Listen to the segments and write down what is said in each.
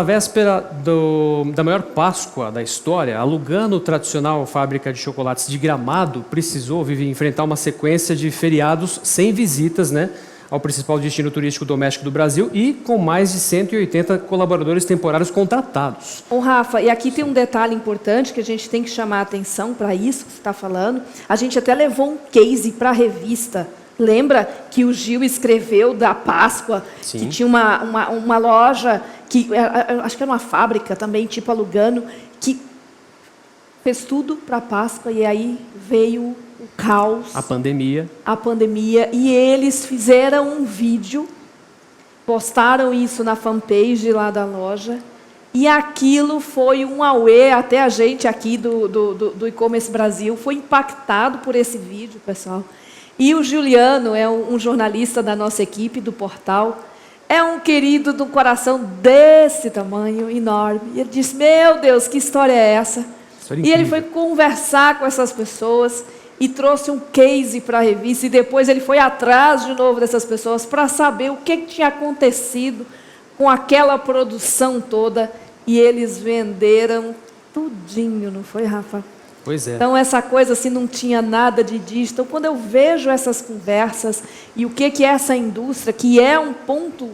véspera da maior Páscoa da história, a Lugano, tradicional fábrica de chocolates de Gramado, precisou enfrentar uma sequência de feriados sem visitas, né, ao principal destino turístico doméstico do Brasil e com mais de 180 colaboradores temporários contratados. Ô, Rafa, e aqui tem um detalhe importante que a gente tem que chamar a atenção para isso que você está falando. A gente até levou um case para a revista. Lembra que o Gil escreveu da Páscoa, Sim. que tinha uma loja, que acho que era uma fábrica também, tipo a Lugano, que fez tudo para a Páscoa e aí veio o caos. A pandemia. E eles fizeram um vídeo, postaram isso na fanpage lá da loja, e aquilo foi um auê, até a gente aqui do E-Commerce Brasil foi impactado por esse vídeo, pessoal. E o Juliano é um jornalista da nossa equipe, do portal, é um querido de um coração desse tamanho, enorme. E ele disse, meu Deus, que história é essa? E ele foi conversar com essas pessoas e trouxe um case para a revista, e depois ele foi atrás de novo dessas pessoas para saber o que tinha acontecido com aquela produção toda, e eles venderam tudinho, não foi, Rafa? Pois é. Então, essa coisa assim, não tinha nada de digital. Quando eu vejo essas conversas e o que é essa indústria, que é um ponto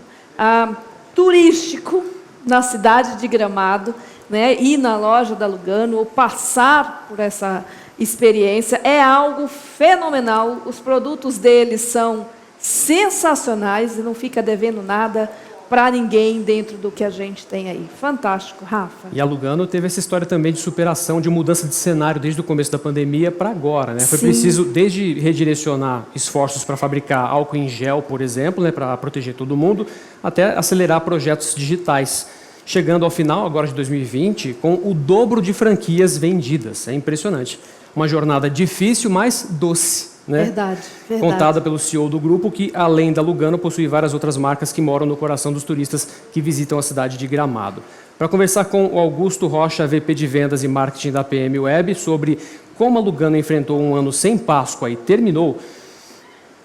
turístico na cidade de Gramado, né, ir na loja da Lugano, ou passar por essa experiência, é algo fenomenal. Os produtos deles são sensacionais e não fica devendo nada para ninguém dentro do que a gente tem aí. Fantástico, Rafa. E a Lugano teve essa história também de superação, de mudança de cenário desde o começo da pandemia para agora, né? Foi preciso, desde redirecionar esforços para fabricar álcool em gel, por exemplo, né, para proteger todo mundo, até acelerar projetos digitais, chegando ao final, agora de 2020, com o dobro de franquias vendidas. É impressionante. Uma jornada difícil, mas doce, né? Verdade. Contada pelo CEO do grupo, que, além da Lugano, possui várias outras marcas que moram no coração dos turistas que visitam a cidade de Gramado. Para conversar com o Augusto Rocha, VP de Vendas e Marketing da PM Web, sobre como a Lugano enfrentou um ano sem Páscoa e terminou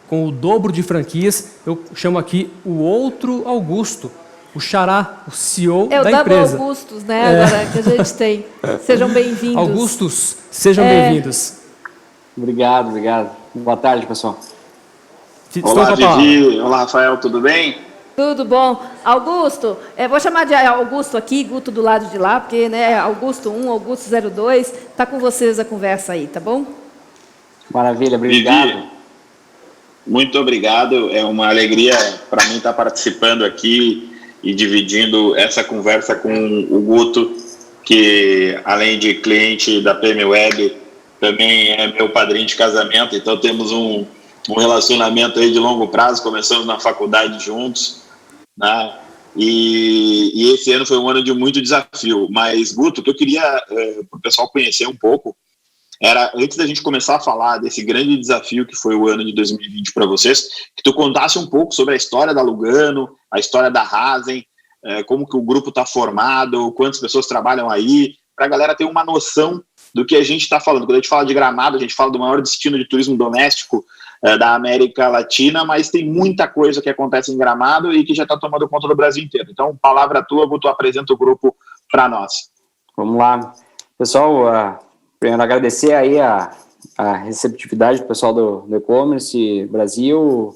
com o dobro de franquias, eu chamo aqui o outro Augusto, o Xará, o CEO da empresa. É o Double Augustus, né, agora que a gente tem. Sejam bem-vindos. Augustus, sejam bem-vindos. Obrigado. Boa tarde, pessoal. Olá, Vivi. Olá, Rafael, tudo bem? Tudo bom. Augusto, vou chamar de Augusto aqui, Guto do lado de lá, porque, né, Augusto 1, Augusto 02, está com vocês a conversa aí, tá bom? Maravilha, obrigado. Vivi, muito obrigado. É uma alegria para mim estar participando aqui e dividindo essa conversa com o Guto, que, além de cliente da PM Web, também é meu padrinho de casamento, então temos um relacionamento aí de longo prazo, começamos na faculdade juntos, né? E esse ano foi um ano de muito desafio. Mas, Guto, o que eu queria para o pessoal conhecer um pouco era, antes da gente começar a falar desse grande desafio que foi o ano de 2020 para vocês, que tu contasse um pouco sobre a história da Lugano, a história da Rasen, como que o grupo está formado, quantas pessoas trabalham aí, para a galera ter uma noção do que a gente está falando. Quando a gente fala de Gramado, a gente fala do maior destino de turismo doméstico da América Latina, mas tem muita coisa que acontece em Gramado e que já está tomando conta do Brasil inteiro. Então, palavra tua, Guto, apresenta o grupo para nós. Vamos lá. Pessoal, primeiro agradecer aí a receptividade do pessoal do E-Commerce Brasil,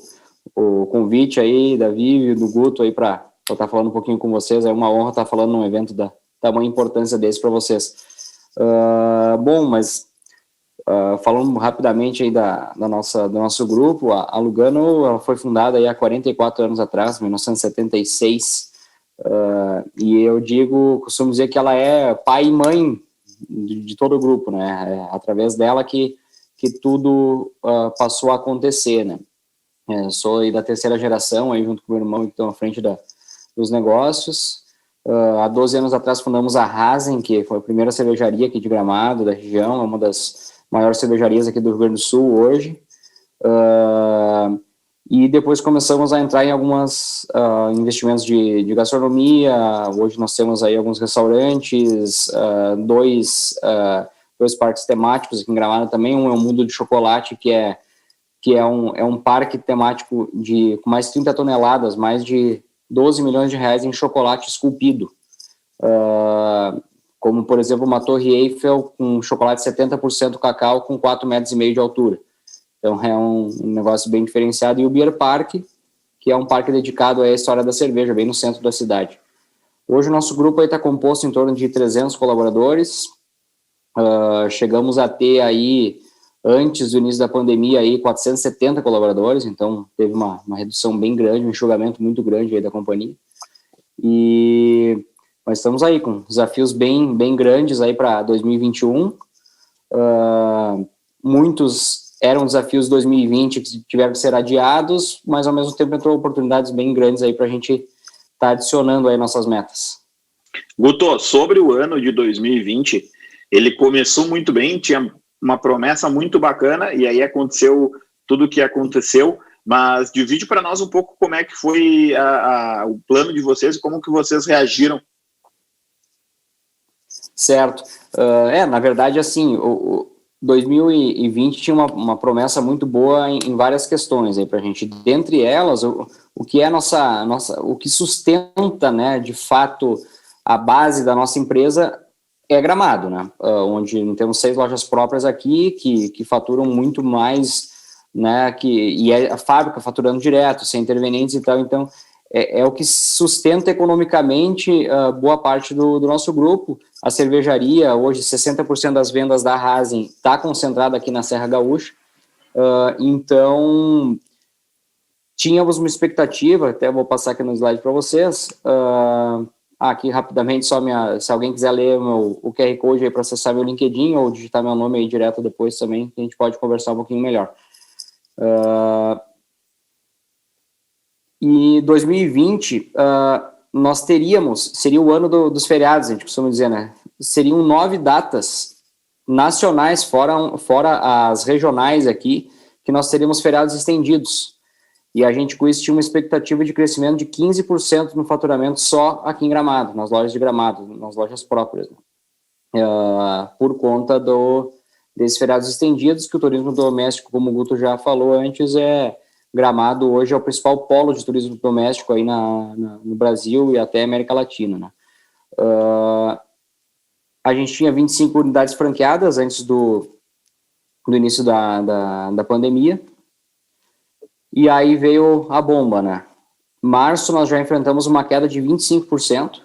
o convite aí da Vivi e do Guto aí para estar falando um pouquinho com vocês. É uma honra estar falando num evento da tamanha importância desse para vocês. Falando rapidamente aí do nosso grupo, a Lugano ela foi fundada aí há 44 anos atrás, 1976, e eu costumo dizer que ela é pai e mãe de todo o grupo, né? É através dela que tudo passou a acontecer, né? Sou aí da terceira geração, aí junto com o meu irmão que estão à frente dos negócios. Há 12 anos atrás fundamos a Rasen, que foi a primeira cervejaria aqui de Gramado, da região, é uma das maiores cervejarias aqui do Rio Grande do Sul hoje. E depois começamos a entrar em alguns investimentos de gastronomia. Hoje nós temos aí alguns restaurantes, dois parques temáticos aqui em Gramado também. Um é o Mundo de Chocolate, que é um parque temático com mais de 30 toneladas, mais de 12 milhões de reais em chocolate esculpido. como, por exemplo, uma Torre Eiffel com chocolate 70% cacau com 4,5 metros de altura. Então, é um negócio bem diferenciado. E o Beer Park, que é um parque dedicado à história da cerveja, bem no centro da cidade. Hoje, o nosso grupo está composto em torno de 300 colaboradores. Chegamos a ter aí, antes do início da pandemia, aí 470 colaboradores, então teve uma redução bem grande, um enxugamento muito grande aí da companhia. E nós estamos aí com desafios bem grandes aí para 2021. Muitos eram desafios de 2020 que tiveram que ser adiados, mas ao mesmo tempo entrou oportunidades bem grandes aí para a gente estar adicionando aí nossas metas. Guto, sobre o ano de 2020, ele começou muito bem, tinha uma promessa muito bacana, e aí aconteceu tudo o que aconteceu, mas divide para nós um pouco como é que foi o plano de vocês e como que vocês reagiram. Certo. Na verdade, assim, o 2020 tinha uma promessa muito boa em várias questões aí para a gente. Dentre elas, o que é o que sustenta, né, de fato, a base da nossa empresa é Gramado, né? Onde temos 6 lojas próprias aqui que faturam muito mais, né? E é a fábrica faturando direto, sem intervenientes e tal. Então, é o que sustenta economicamente boa parte do nosso grupo. A cervejaria, hoje, 60% das vendas da Rasen está concentrada aqui na Serra Gaúcha. Então, tínhamos uma expectativa, até vou passar aqui no slide para vocês. Aqui, rapidamente, se alguém quiser ler o QR Code aí para acessar meu LinkedIn ou digitar meu nome aí direto depois também, a gente pode conversar um pouquinho melhor. E 2020, nós seria o ano dos feriados, a gente costuma dizer, né? Seriam 9 datas nacionais, fora as regionais aqui, que nós teríamos feriados estendidos. E a gente com isso tinha uma expectativa de crescimento de 15% no faturamento só aqui em Gramado, nas lojas de Gramado, nas lojas próprias, né? Por conta desses feriados estendidos, que o turismo doméstico, como o Guto já falou antes, Gramado hoje é o principal polo de turismo doméstico aí no Brasil e até América Latina, né? A gente tinha 25 unidades franqueadas antes do início da pandemia, e aí veio a bomba, né? Março nós já enfrentamos uma queda de 25%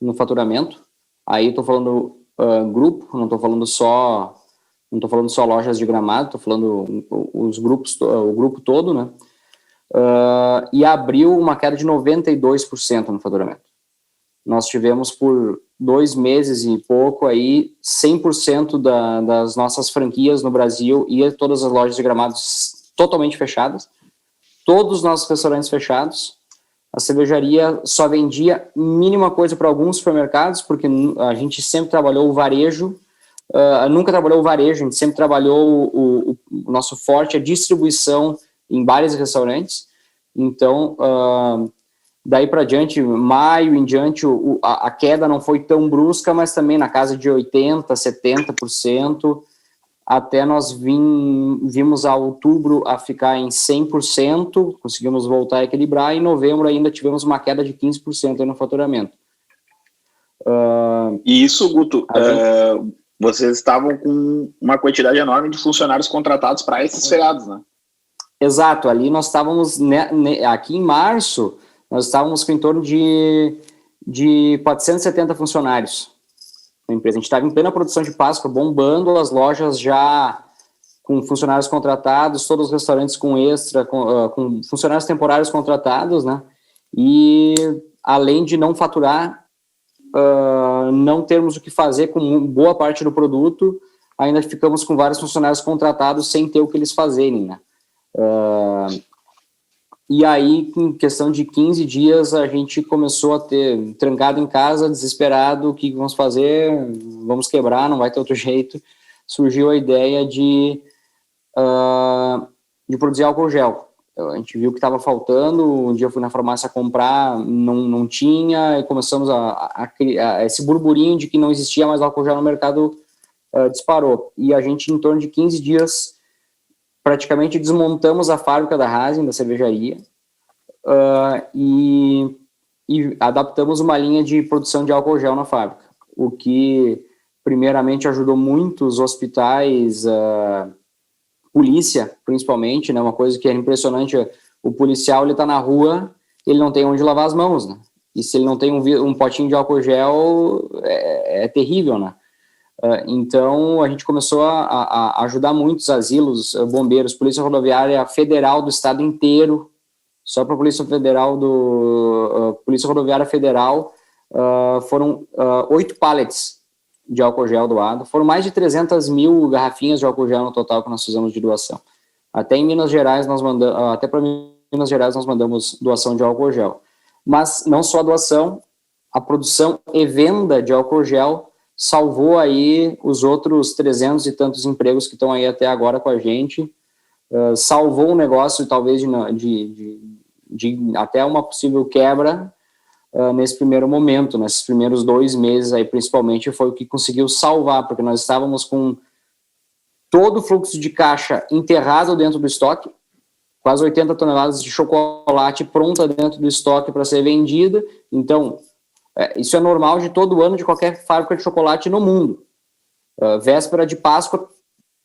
no faturamento. Aí estou falando grupo, não estou falando só lojas de Gramado, estou falando o grupo todo, né? E abril uma queda de 92% no faturamento. Nós tivemos por 2 meses e pouco aí 100% das nossas franquias no Brasil e todas as lojas de Gramado totalmente fechadas, todos os nossos restaurantes fechados. A cervejaria só vendia mínima coisa para alguns supermercados, porque a gente sempre trabalhou o varejo. Nunca trabalhou o varejo, a gente sempre trabalhou o nosso forte, a distribuição em bares e restaurantes. Então, daí para diante, maio em diante, a queda não foi tão brusca, mas também na casa de 80%, 70%, até nós vimos a outubro a ficar em 100%, conseguimos voltar a equilibrar, e em novembro ainda tivemos uma queda de 15% aí no faturamento. E isso, Guto, vocês estavam com uma quantidade enorme de funcionários contratados para esses feriados, né? Exato, ali nós estávamos, aqui em março, nós estávamos com em torno de 470 funcionários na empresa. A gente estava em plena produção de Páscoa, bombando, as lojas já com funcionários contratados, todos os restaurantes com extra, com funcionários temporários contratados, né? E além de não faturar, não termos o que fazer com boa parte do produto, ainda ficamos com vários funcionários contratados sem ter o que eles fazerem, né? E aí, em questão de 15 dias, a gente começou a ter trancado em casa, desesperado, o que vamos fazer? Vamos quebrar, não vai ter outro jeito. Surgiu a ideia de produzir álcool gel. A gente viu que estava faltando, um dia eu fui na farmácia comprar, não tinha, e começamos a criar esse burburinho de que não existia mais álcool gel no mercado, disparou. E a gente, em torno de 15 dias, praticamente desmontamos a fábrica da Rasen, da cervejaria, e e adaptamos uma linha de produção de álcool gel na fábrica, o que primeiramente ajudou muito os hospitais, polícia principalmente, né, uma coisa que é impressionante, o policial, ele tá na rua, ele não tem onde lavar as mãos, né, e se ele não tem um potinho de álcool gel, é terrível, né. Então, a gente começou a ajudar muitos asilos, bombeiros, Polícia Rodoviária Federal do estado inteiro, só para a Polícia Rodoviária Federal, foram 8 pallets de álcool gel doado, foram mais de 300 mil garrafinhas de álcool gel no total que nós fizemos de doação. Até em Minas Gerais, até para Minas Gerais nós mandamos doação de álcool gel. Mas não só a doação, a produção e venda de álcool gel salvou aí os outros 300 e tantos empregos que estão aí até agora com a gente, salvou o negócio talvez de até uma possível quebra nesse primeiro momento, nesses primeiros 2 meses aí principalmente foi o que conseguiu salvar, porque nós estávamos com todo o fluxo de caixa enterrado dentro do estoque, quase 80 toneladas de chocolate pronta dentro do estoque para ser vendida, então isso é normal de todo ano de qualquer fábrica de chocolate no mundo. Véspera de Páscoa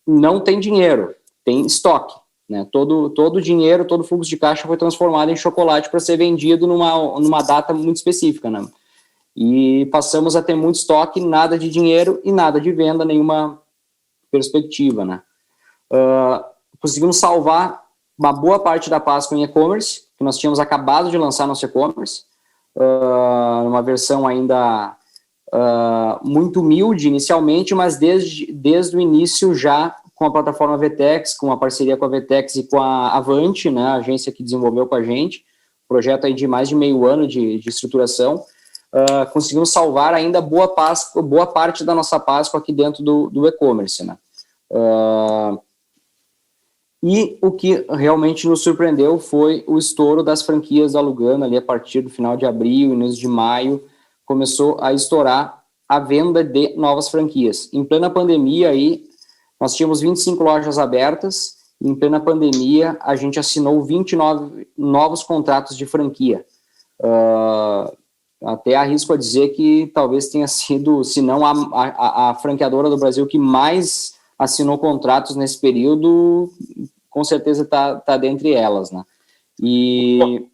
não tem dinheiro, tem estoque, né? Todo o dinheiro, todo o fluxo de caixa foi transformado em chocolate para ser vendido numa data muito específica, né? E passamos a ter muito estoque, nada de dinheiro e nada de venda, nenhuma perspectiva, né? Conseguimos salvar uma boa parte da Páscoa em e-commerce, que nós tínhamos acabado de lançar nosso e-commerce, uma versão ainda muito humilde inicialmente, mas desde o início já com a plataforma VTEX, com a parceria com a VTEX e com a Avante, né, a agência que desenvolveu com a gente, projeto aí de mais de meio ano de estruturação, conseguimos salvar ainda boa parte da nossa Páscoa aqui dentro do e-commerce, né. E o que realmente nos surpreendeu foi o estouro das franquias da Lugano, ali a partir do final de abril, início de maio, começou a estourar a venda de novas franquias. Em plena pandemia, aí, nós tínhamos 25 lojas abertas, e em plena pandemia a gente assinou 29 novos contratos de franquia. Até arrisco a dizer que talvez tenha sido, se não a franqueadora do Brasil que mais assinou contratos nesse período, com certeza está dentre elas, né? E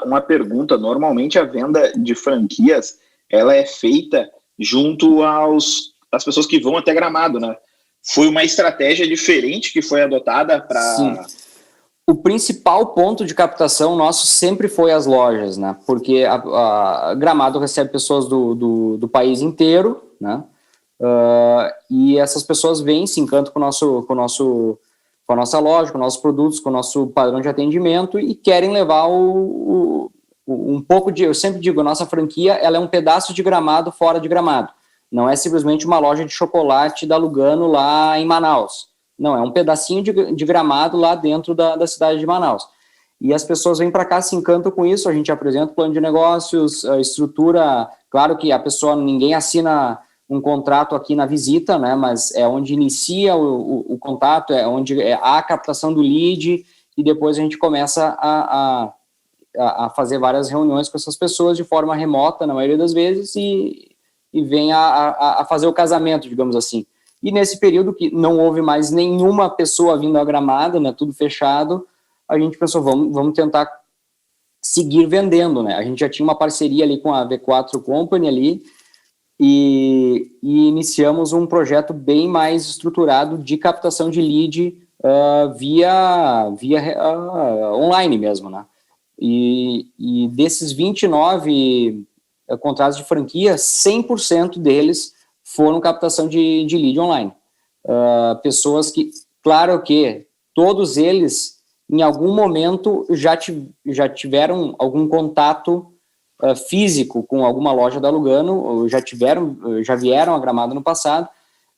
uma pergunta, normalmente a venda de franquias, ela é feita junto às pessoas que vão até Gramado, né? Foi uma estratégia diferente que foi adotada para... Sim. O principal ponto de captação nosso sempre foi as lojas, né? Porque a Gramado recebe pessoas do país inteiro, né? E essas pessoas vêm, se encantam com a nossa loja, com nossos produtos, com o nosso padrão de atendimento e querem levar um pouco de... Eu sempre digo, a nossa franquia ela é um pedaço de Gramado fora de Gramado. Não é simplesmente uma loja de chocolate da Lugano lá em Manaus. Não, é um pedacinho de Gramado lá dentro da cidade de Manaus. E as pessoas vêm para cá, se encantam com isso, a gente apresenta o plano de negócios, a estrutura... Claro que a pessoa, ninguém assina um contrato aqui na visita, né, mas é onde inicia o contato, é onde há a captação do lead, e depois a gente começa a fazer várias reuniões com essas pessoas de forma remota, na maioria das vezes, e vem a fazer o casamento, digamos assim. E nesse período que não houve mais nenhuma pessoa vindo a Gramado, né, tudo fechado, a gente pensou, vamos tentar seguir vendendo, né, a gente já tinha uma parceria ali com a V4 Company ali, e iniciamos um projeto bem mais estruturado de captação de lead via online mesmo, né? E desses 29 contratos de franquia, 100% deles foram captação de lead online. Pessoas que, claro que todos eles, em algum momento, já tiveram algum contato físico com alguma loja da Lugano, já vieram a Gramado no passado,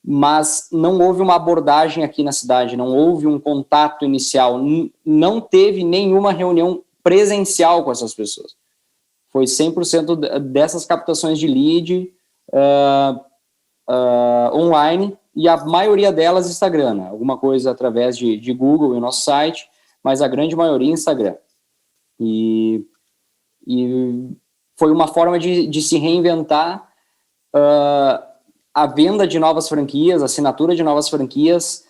mas não houve uma abordagem aqui na cidade, não houve um contato inicial, não teve nenhuma reunião presencial com essas pessoas. Foi 100% dessas captações de lead online, e a maioria delas Instagram, né? Alguma coisa através de Google e o nosso site, mas a grande maioria Instagram. E foi uma forma de se reinventar. A venda de novas franquias, a assinatura de novas franquias,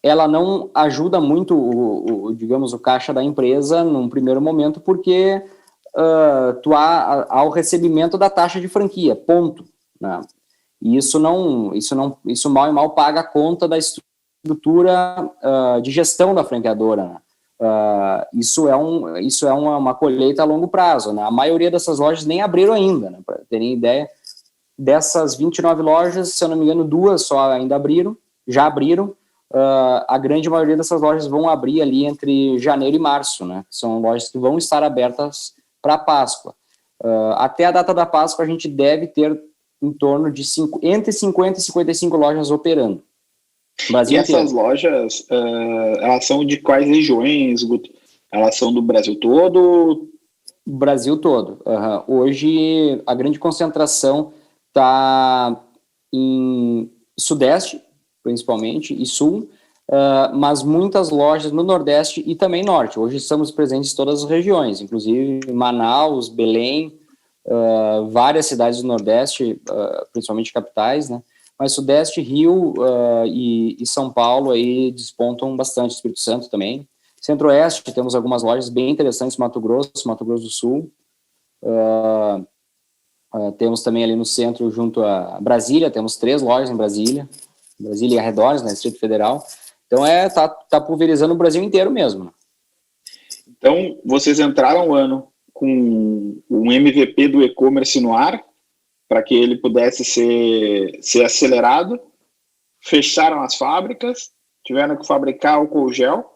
ela não ajuda muito, digamos, o caixa da empresa num primeiro momento, porque há o recebimento da taxa de franquia, ponto, né? E isso mal e mal paga a conta da estrutura de gestão da franqueadora, né? Isso é uma colheita a longo prazo, né? A maioria dessas lojas nem abriram ainda, né? Para terem ideia, dessas 29 lojas, se eu não me engano, 2 só ainda já abriram. A grande maioria dessas lojas vão abrir ali entre janeiro e março, né? São lojas que vão estar abertas para a Páscoa. Até a data da Páscoa, a gente deve ter em torno de entre 50 e 55 lojas operando. Brasil inteiro. Essas lojas, elas são de quais regiões, Guto? Elas são do Brasil todo? Brasil todo. Hoje, a grande concentração está em Sudeste, principalmente, e Sul, mas muitas lojas no Nordeste e também Norte. Hoje estamos presentes em todas as regiões, inclusive Manaus, Belém, várias cidades do Nordeste, principalmente capitais, né? Mas Sudeste, Rio e São Paulo aí despontam bastante, Espírito Santo também. Centro-Oeste, temos algumas lojas bem interessantes, Mato Grosso do Sul. Temos também ali no centro, junto a Brasília, temos 3 lojas em Brasília e arredores, né, Distrito Federal. Então, tá pulverizando o Brasil inteiro mesmo. Então, vocês entraram o ano com um MVP do e-commerce no ar, para que ele pudesse ser acelerado, fecharam as fábricas, tiveram que fabricar álcool gel,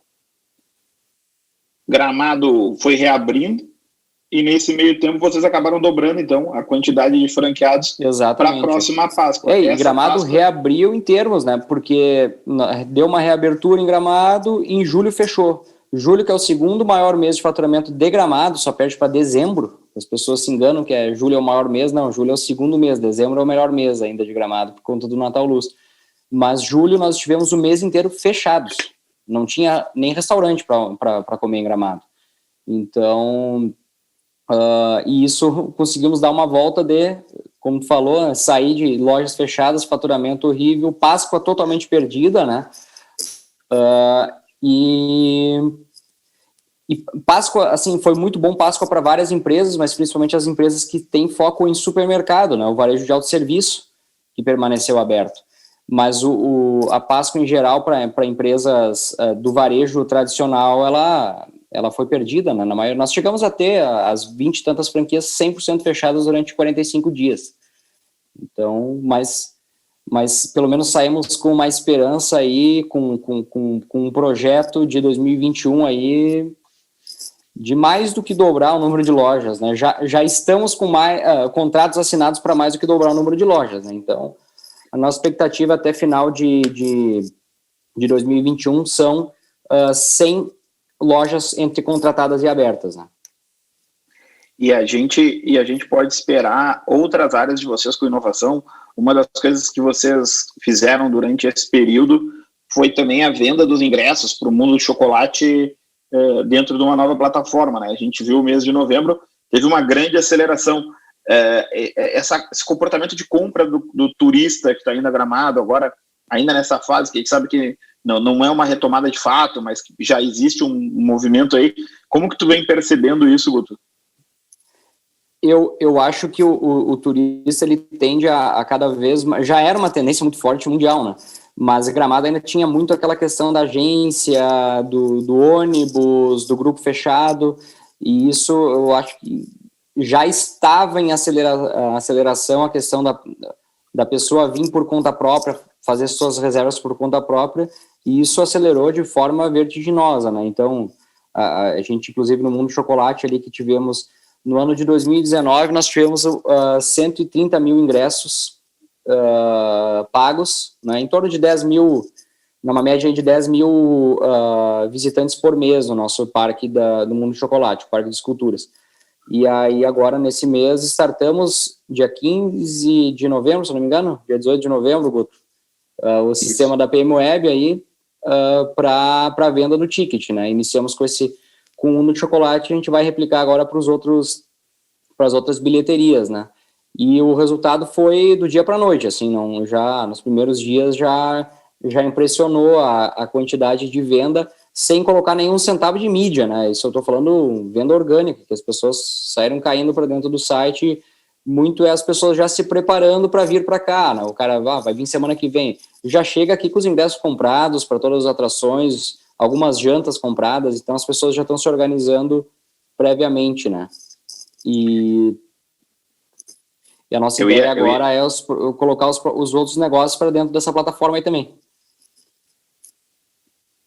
Gramado foi reabrindo, e nesse meio tempo vocês acabaram dobrando, então, a quantidade de franqueados para a próxima Páscoa. E Gramado reabriu em termos, né? Porque deu uma reabertura em Gramado e em julho fechou. Julho, que é o segundo maior mês de faturamento de Gramado, só perde para dezembro. As pessoas se enganam que julho é o maior mês. Não, julho é o segundo mês, dezembro é o melhor mês ainda de Gramado, por conta do Natal Luz. Mas julho nós tivemos o mês inteiro fechados. Não tinha nem restaurante para comer em Gramado. Então... e isso conseguimos dar uma volta como tu falou, sair de lojas fechadas, faturamento horrível, Páscoa totalmente perdida, né? E Páscoa, assim, foi muito bom Páscoa para várias empresas, mas principalmente as empresas que têm foco em supermercado, né? O varejo de autosserviço, que permaneceu aberto. Mas a Páscoa, em geral, para empresas do varejo tradicional, ela foi perdida, né? Nós chegamos a ter as 20 e tantas franquias 100% fechadas durante 45 dias. Então, mas pelo menos saímos com uma esperança aí, com um projeto de 2021 aí, de mais do que dobrar o número de lojas, né? Já estamos com contratos assinados para mais do que dobrar o número de lojas, né? Então, a nossa expectativa até final de 2021 são 100 lojas entre contratadas e abertas, né? E a gente pode esperar outras áreas de vocês com inovação. Uma das coisas que vocês fizeram durante esse período foi também a venda dos ingressos para o mundo do chocolate dentro de uma nova plataforma, né? A gente viu o mês de novembro, teve uma grande aceleração. Esse comportamento de compra do turista que está indo a Gramado agora, ainda nessa fase, que a gente sabe que não é uma retomada de fato, mas que já existe um movimento aí. Como que tu vem percebendo isso, Guto? Eu acho que o turista ele tende a cada vez mais, já era uma tendência muito forte mundial, né? Mas Gramado ainda tinha muito aquela questão da agência, do ônibus, do grupo fechado, e isso eu acho que já estava em aceleração a questão da pessoa vir por conta própria, fazer suas reservas por conta própria, e isso acelerou de forma vertiginosa, né? Então, a gente, inclusive, no Mundo Chocolate, ali que tivemos, no ano de 2019, nós tivemos 130 mil ingressos pagos, né? Em torno de 10 mil, numa média de 10 mil visitantes por mês no nosso parque do Mundo Chocolate, o Parque de Esculturas. E aí, agora, nesse mês, startamos dia 15 de novembro, se não me engano, dia 18 de novembro, Guto, o sistema da PM Web aí, para venda do ticket, né? Iniciamos com o Mundo de Chocolate, a gente vai replicar agora para os outros as outras bilheterias, né? E o resultado foi do dia para a noite, assim, não, já nos primeiros dias já impressionou a quantidade de venda, sem colocar nenhum centavo de mídia, né? Isso eu estou falando venda orgânica, que as pessoas saíram caindo para dentro do site, muito as pessoas já se preparando para vir para cá, né? O cara vai vir semana que vem, já chega aqui com os ingressos comprados para todas as atrações, algumas jantas compradas, então as pessoas já estão se organizando previamente, né? E a nossa ideia agora é colocar os outros negócios para dentro dessa plataforma aí também.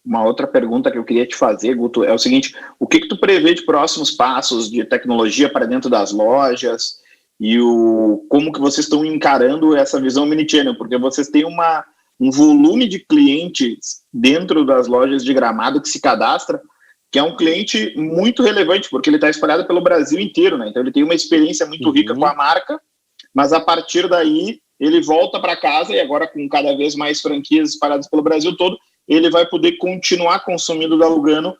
Uma outra pergunta que eu queria te fazer, Guto, é o seguinte: o que tu prevê de próximos passos de tecnologia para dentro das lojas e como que vocês estão encarando essa visão omnichannel? Porque vocês têm um volume de clientes dentro das lojas de Gramado que se cadastra, que é um cliente muito relevante, porque ele está espalhado pelo Brasil inteiro, né? Então ele tem uma experiência muito rica com a marca, mas a partir daí ele volta para casa, e agora com cada vez mais franquias espalhadas pelo Brasil todo, ele vai poder continuar consumindo da Lugano,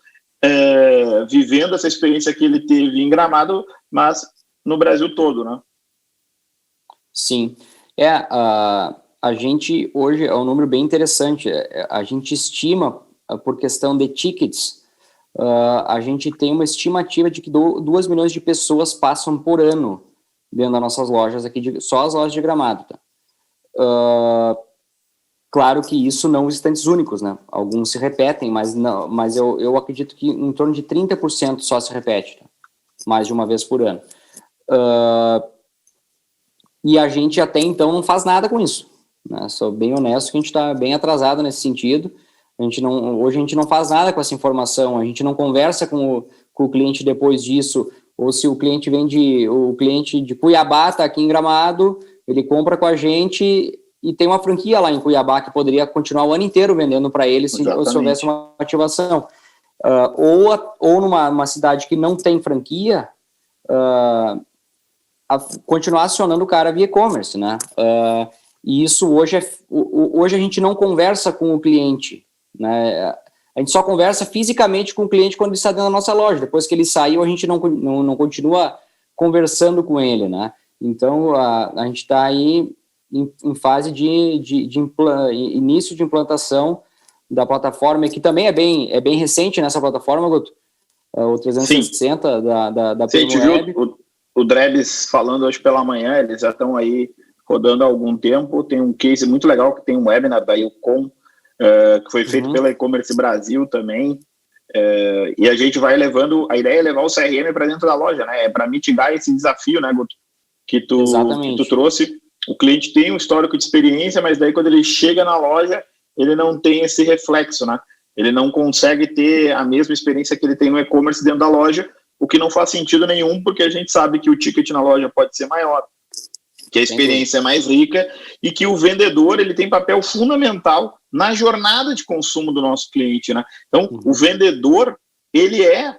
vivendo essa experiência que ele teve em Gramado, mas no Brasil todo, né? Sim. A gente hoje é um número bem interessante. A gente estima, por questão de tickets, a gente tem uma estimativa de que 2 milhões de pessoas passam por ano dentro das nossas lojas aqui, só as lojas de Gramado, tá? Claro que isso não os estantes únicos, né? Alguns se repetem, mas eu acredito que em torno de 30% só se repete, tá? Mais de uma vez por ano. E a gente até então não faz nada com isso, né? Sou bem honesto que a gente está bem atrasado nesse sentido. Hoje a gente não faz nada com essa informação, a gente não conversa com o cliente depois disso, ou se o cliente o cliente de Cuiabá está aqui em Gramado, ele compra com a gente e tem uma franquia lá em Cuiabá que poderia continuar o ano inteiro vendendo para ele se houvesse uma ativação. Ou numa cidade que não tem franquia, continuar acionando o cara via e-commerce, né? E isso hoje a gente não conversa com o cliente, né? A gente só conversa fisicamente com o cliente quando ele está dentro da nossa loja. Depois que ele saiu, a gente não continua conversando com ele, né? Então, a gente está aí em fase de início de implantação da plataforma, que também é bem recente nessa plataforma, Guto. O 360 Sim. da Sim, a gente viu o Drebs falando hoje pela manhã, eles já estão aí rodando há algum tempo. Tem um case muito legal que tem um webinar da Ilcom, que foi feito pela E-Commerce Brasil também, e a gente vai levando, a ideia é levar o CRM para dentro da loja, né? É para mitigar esse desafio, né, Guto, que tu trouxe. O cliente tem um histórico de experiência, mas daí quando ele chega na loja, ele não tem esse reflexo, né? Ele não consegue ter a mesma experiência que ele tem no e-commerce dentro da loja, o que não faz sentido nenhum, porque a gente sabe que o ticket na loja pode ser maior, que a experiência é mais rica e que o vendedor ele tem papel fundamental na jornada de consumo do nosso cliente, né? Então, o vendedor, ele é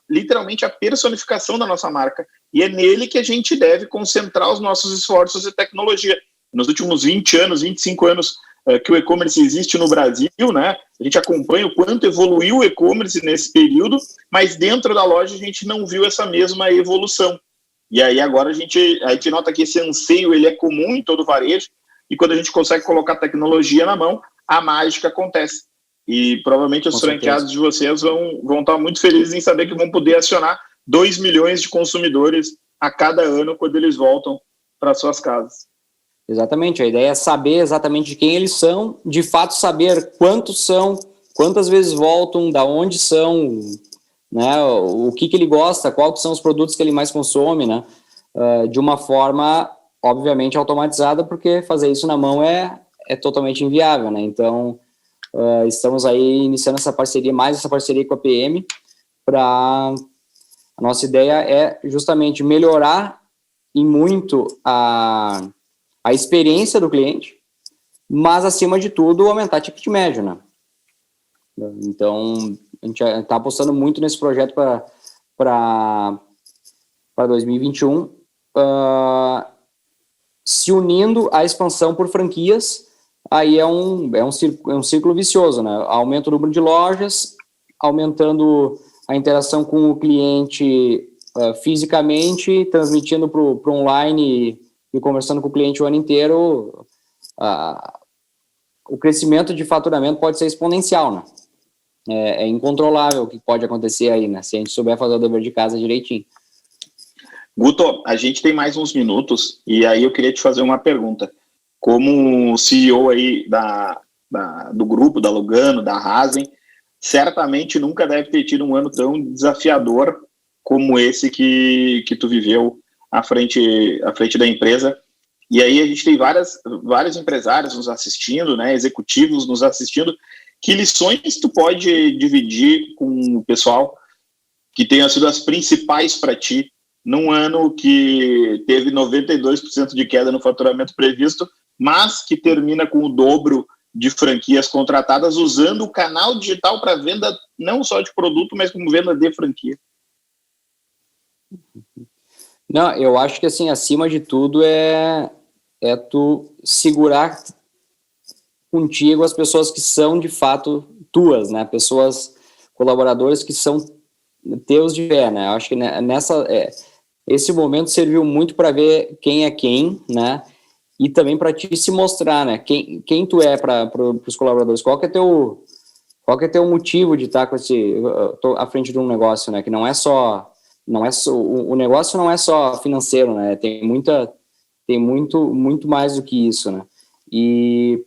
literalmente a personificação da nossa marca, e é nele que a gente deve concentrar os nossos esforços de tecnologia. Nos últimos 20 anos, 25 anos que o e-commerce existe no Brasil, né? A gente acompanha o quanto evoluiu o e-commerce nesse período, mas dentro da loja a gente não viu essa mesma evolução. E aí agora a gente nota que esse anseio ele é comum em todo o varejo, e quando a gente consegue colocar tecnologia na mão, a mágica acontece. E provavelmente os franqueados de vocês vão estar muito felizes em saber que vão poder acionar 2 milhões de consumidores a cada ano quando eles voltam para suas casas. Exatamente, a ideia é saber exatamente de quem eles são, de fato saber quantos são, quantas vezes voltam, da onde são, né, o que ele gosta, quais são os produtos que ele mais consome, né, de uma forma, obviamente, automatizada, porque fazer isso na mão é totalmente inviável, né, então estamos aí iniciando essa parceria com a PM, a nossa ideia é justamente melhorar em muito a experiência do cliente, mas, acima de tudo, aumentar o ticket médio, né? Então, a gente está apostando muito nesse projeto para 2021, se unindo à expansão por franquias. Aí é um círculo vicioso, né? Aumenta o número de lojas, aumentando a interação com o cliente fisicamente, transmitindo para o online e conversando com o cliente o ano inteiro, o crescimento de faturamento pode ser exponencial, né? É incontrolável o que pode acontecer aí, né? Se a gente souber fazer o dever de casa direitinho. Guto, a gente tem mais uns minutos e aí eu queria te fazer uma pergunta. Como CEO aí do grupo, da Lugano, da Rasen, certamente nunca deve ter tido um ano tão desafiador como esse que tu viveu à frente da empresa. E aí a gente tem vários empresários nos assistindo, né, executivos nos assistindo. Que lições tu pode dividir com o pessoal que tenham sido as principais para ti num ano que teve 92% de queda no faturamento previsto, mas que termina com o dobro de franquias contratadas usando o canal digital para venda não só de produto, mas como venda de franquia? Não, eu acho que, assim, acima de tudo é tu segurar contigo as pessoas que são, de fato, tuas, né? Pessoas, colaboradores que são teus de fé, né? Eu acho que esse momento serviu muito para ver quem é quem, né? E também para ti se mostrar, né? Quem tu é para os colaboradores, qual que é teu motivo de estar à frente de um negócio, né? Que não é só o negócio não é só financeiro, né? Tem muito mais do que isso, né? E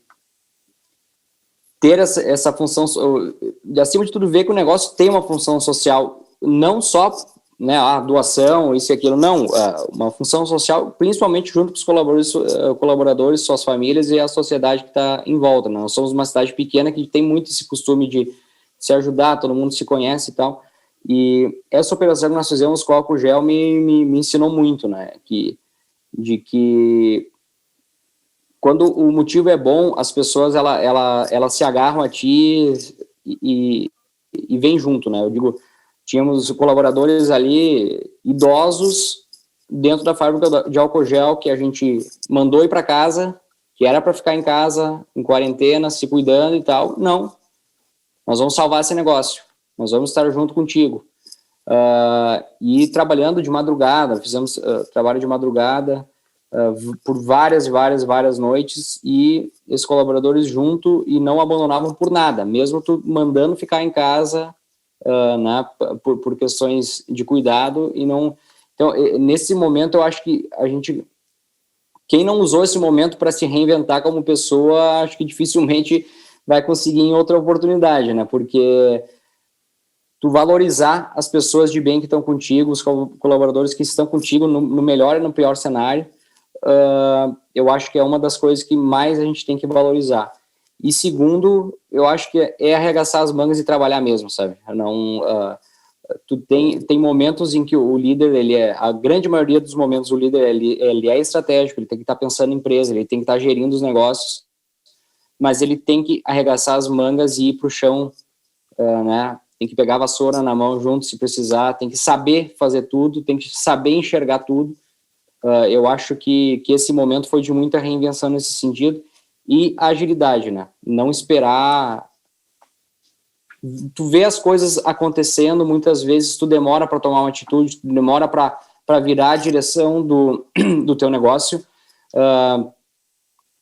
ter essa função, acima de tudo, ver que o negócio tem uma função social, não só, né, a doação, isso e aquilo, não, uma função social, principalmente junto com os colaboradores, suas famílias e a sociedade que está em volta, né? Nós somos uma cidade pequena que tem muito esse costume de se ajudar, todo mundo se conhece e tal, e essa operação que nós fizemos com o álcool gel me ensinou muito, né, de que quando o motivo é bom, as pessoas elas se agarram a ti e vêm junto, né? Eu digo, tínhamos colaboradores ali, idosos, dentro da fábrica de álcool gel, que a gente mandou ir para casa, que era para ficar em casa, em quarentena, se cuidando e tal. Não, nós vamos salvar esse negócio, nós vamos estar junto contigo. E trabalhando de madrugada, fizemos trabalho de madrugada, por várias noites, e esses colaboradores junto e não abandonavam por nada, mesmo tu mandando ficar em casa, né, por questões de cuidado, e não. Então, nesse momento, eu acho que quem não usou esse momento para se reinventar como pessoa, acho que dificilmente vai conseguir em outra oportunidade, né, porque tu valorizar as pessoas de bem que estão contigo, os colaboradores que estão contigo no melhor e no pior cenário, eu acho que é uma das coisas que mais a gente tem que valorizar. E segundo, eu acho que é arregaçar as mangas e trabalhar mesmo, sabe? Não, tu tem momentos em que o líder, a grande maioria dos momentos, o líder ele é estratégico, ele tem que estar pensando em empresa, ele tem que estar gerindo os negócios, mas ele tem que arregaçar as mangas e ir para o chão, né? Tem que pegar a vassoura na mão junto se precisar, tem que saber fazer tudo, tem que saber enxergar tudo. Eu acho que esse momento foi de muita reinvenção nesse sentido, e agilidade, né? Não esperar. Tu vê as coisas acontecendo, muitas vezes tu demora para tomar uma atitude, tu demora para virar a direção do teu negócio,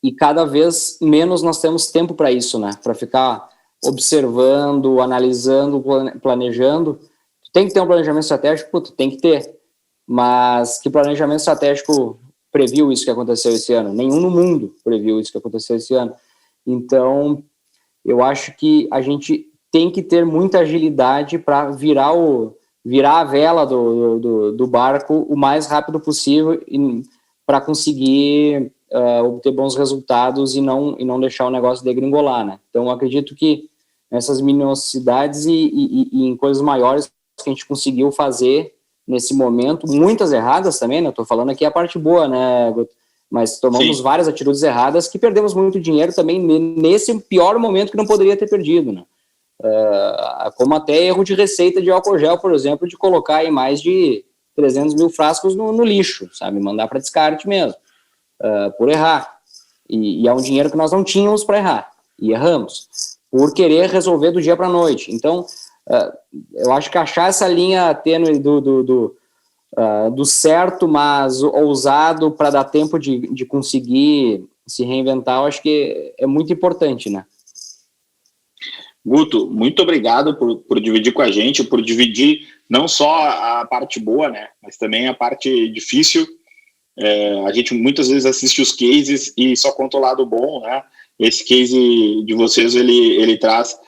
e cada vez menos nós temos tempo para isso, né? Para ficar observando, analisando, planejando. Tu tem que ter um planejamento estratégico, tu tem que ter. Mas que planejamento estratégico previu isso que aconteceu esse ano? Nenhum no mundo previu isso que aconteceu esse ano. Então, eu acho que a gente tem que ter muita agilidade para virar a vela do barco o mais rápido possível para conseguir obter bons resultados e não deixar o negócio degringolar, né? Então, eu acredito que nessas minuciosidades e em coisas maiores que a gente conseguiu fazer nesse momento, muitas erradas também, né? Estou falando aqui a parte boa, né, mas tomamos várias atitudes erradas que perdemos muito dinheiro também nesse pior momento que não poderia ter perdido, né? Como até erro de receita de álcool gel, por exemplo, de colocar aí mais de 300 mil frascos no lixo, sabe? Mandar para descarte mesmo, por errar. E é um dinheiro que nós não tínhamos para errar, e erramos, por querer resolver do dia para a noite. Então, eu acho que achar essa linha tênue do certo, mas ousado para dar tempo de conseguir se reinventar, eu acho que é muito importante, né? Guto, muito obrigado por dividir com a gente, por dividir não só a parte boa, né, mas também a parte difícil. A gente muitas vezes assiste os cases e só conta o lado bom, né? Esse case de vocês, ele traz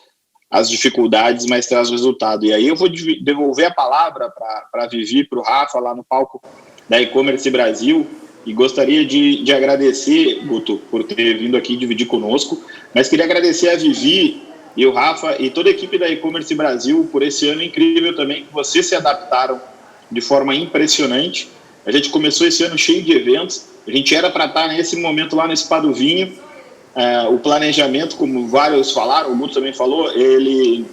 as dificuldades, mas traz o resultado. E aí eu vou devolver a palavra para a Vivi, para o Rafa, lá no palco da E-Commerce Brasil, e gostaria de agradecer, Guto, por ter vindo aqui dividir conosco, mas queria agradecer a Vivi e o Rafa e toda a equipe da E-Commerce Brasil por esse ano incrível também, que vocês se adaptaram de forma impressionante. A gente começou esse ano cheio de eventos, a gente era para estar nesse momento lá no Spa do Vinho. O planejamento, como vários falaram, o Guto também falou, ele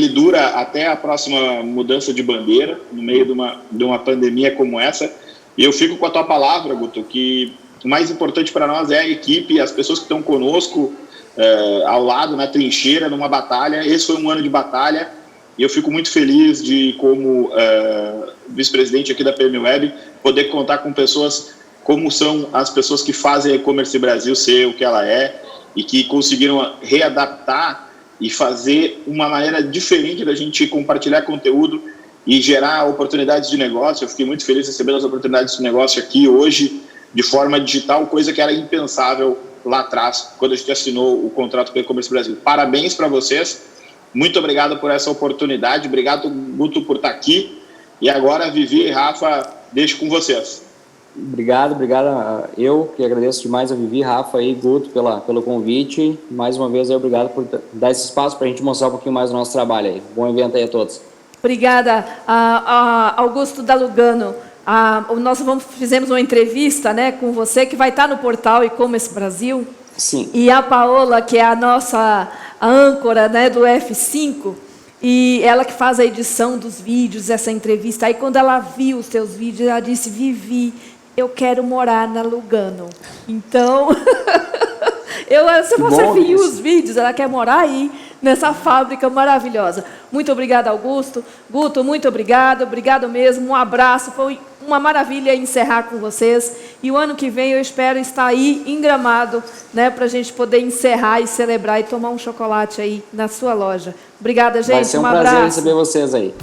dura até a próxima mudança de bandeira, no meio de uma pandemia como essa. E eu fico com a tua palavra, Guto, que o mais importante para nós é a equipe, as pessoas que estão conosco, ao lado, na trincheira, numa batalha. Esse foi um ano de batalha, e eu fico muito feliz de, como vice-presidente aqui da PM Web, poder contar com pessoas como são as pessoas que fazem a E-Commerce Brasil ser o que ela é e que conseguiram readaptar e fazer uma maneira diferente da gente compartilhar conteúdo e gerar oportunidades de negócio. Eu fiquei muito feliz recebendo as oportunidades de negócio aqui hoje de forma digital, coisa que era impensável lá atrás, quando a gente assinou o contrato com a E-Commerce Brasil. Parabéns para vocês, muito obrigado por essa oportunidade, obrigado, Guto, por estar aqui. E agora, Vivi e Rafa, deixo com vocês. Obrigado. Eu que agradeço demais a Vivi, Rafa e Guto pelo convite. Mais uma vez, obrigado por dar esse espaço para a gente mostrar um pouquinho mais do nosso trabalho aí. Bom evento aí a todos. Obrigada, Augusto da Lugano. Nós fizemos uma entrevista, né, com você, que vai estar no portal E-Commerce Brasil. Sim. E a Paola, que é a nossa âncora, né, do F5, e ela que faz a edição dos vídeos, essa entrevista. Aí, quando ela viu os seus vídeos, ela disse: Vivi, eu quero morar na Lugano. Então, se você viu os vídeos, ela quer morar aí, nessa fábrica maravilhosa. Muito obrigada, Augusto. Guto, muito obrigado. Obrigado mesmo. Um abraço. Foi uma maravilha encerrar com vocês. E o ano que vem eu espero estar aí em Gramado, né, para a gente poder encerrar e celebrar e tomar um chocolate aí na sua loja. Obrigada, gente. Vai ser um prazer receber vocês aí.